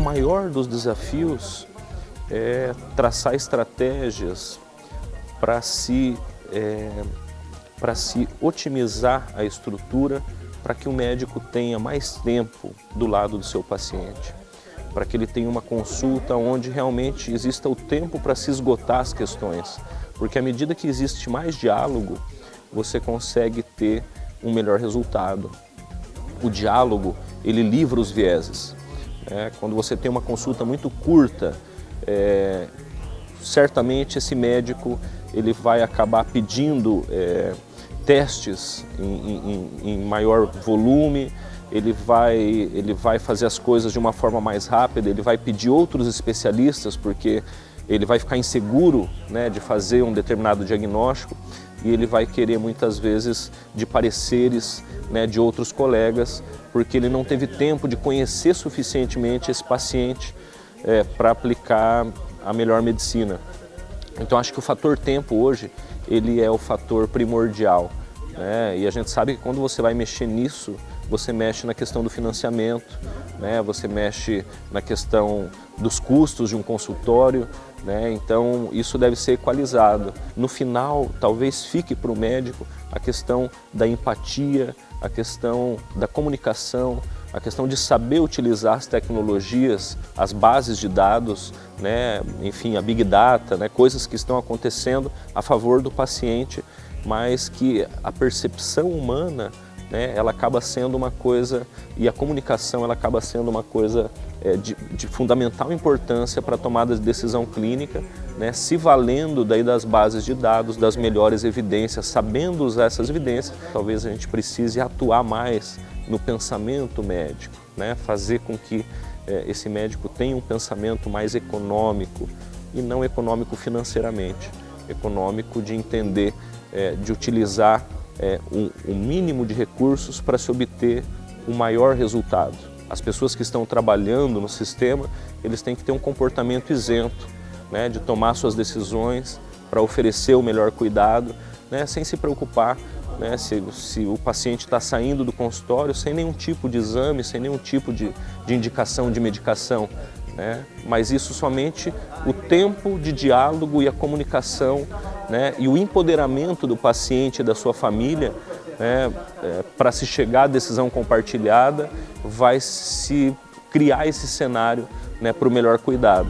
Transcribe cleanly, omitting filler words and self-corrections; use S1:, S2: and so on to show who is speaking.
S1: maior dos desafios é traçar estratégias para se otimizar a estrutura, para que o médico tenha mais tempo do lado do seu paciente, para que ele tenha uma consulta onde realmente exista o tempo para se esgotar as questões, porque à medida que existe mais diálogo, você consegue ter um melhor resultado. O diálogo, ele livra os vieses. Quando você tem uma consulta muito curta, certamente esse médico ele vai acabar pedindo testes em maior volume, ele vai fazer as coisas de uma forma mais rápida, ele vai pedir outros especialistas porque ele vai ficar inseguro, né, de fazer um determinado diagnóstico, e ele vai querer muitas vezes de pareceres, né, de outros colegas, porque ele não teve tempo de conhecer suficientemente esse paciente para aplicar a melhor medicina. Então acho que o fator tempo hoje, ele é o fator primordial, né? E a gente sabe que quando você vai mexer nisso, você mexe na questão do financiamento, né? Você mexe na questão dos custos de um consultório, né? Então isso deve ser equalizado. No final, talvez fique para o médico a questão da empatia, a questão da comunicação, a questão de saber utilizar as tecnologias, as bases de dados, né, enfim, a Big Data, né, coisas que estão acontecendo a favor do paciente, mas que a percepção humana, né, ela acaba sendo uma coisa, e a comunicação ela acaba sendo uma coisa de fundamental importância para a tomada de decisão clínica, né, se valendo daí das bases de dados, das melhores evidências, sabendo usar essas evidências. Talvez a gente precise atuar mais no pensamento médico, né, fazer com que esse médico tenha um pensamento mais econômico, e não econômico financeiramente, econômico de entender, de utilizar um mínimo de recursos para se obter um maior resultado. As pessoas que estão trabalhando no sistema, eles têm que ter um comportamento isento, né, de tomar suas decisões para oferecer o melhor cuidado, né, sem se preocupar, né, se o paciente está saindo do consultório sem nenhum tipo de exame, sem nenhum tipo de indicação de medicação, né, mas isso somente o tempo de diálogo e a comunicação, né, e o empoderamento do paciente e da sua família, para se chegar à decisão compartilhada, vai se criar esse cenário, né, para o melhor cuidado.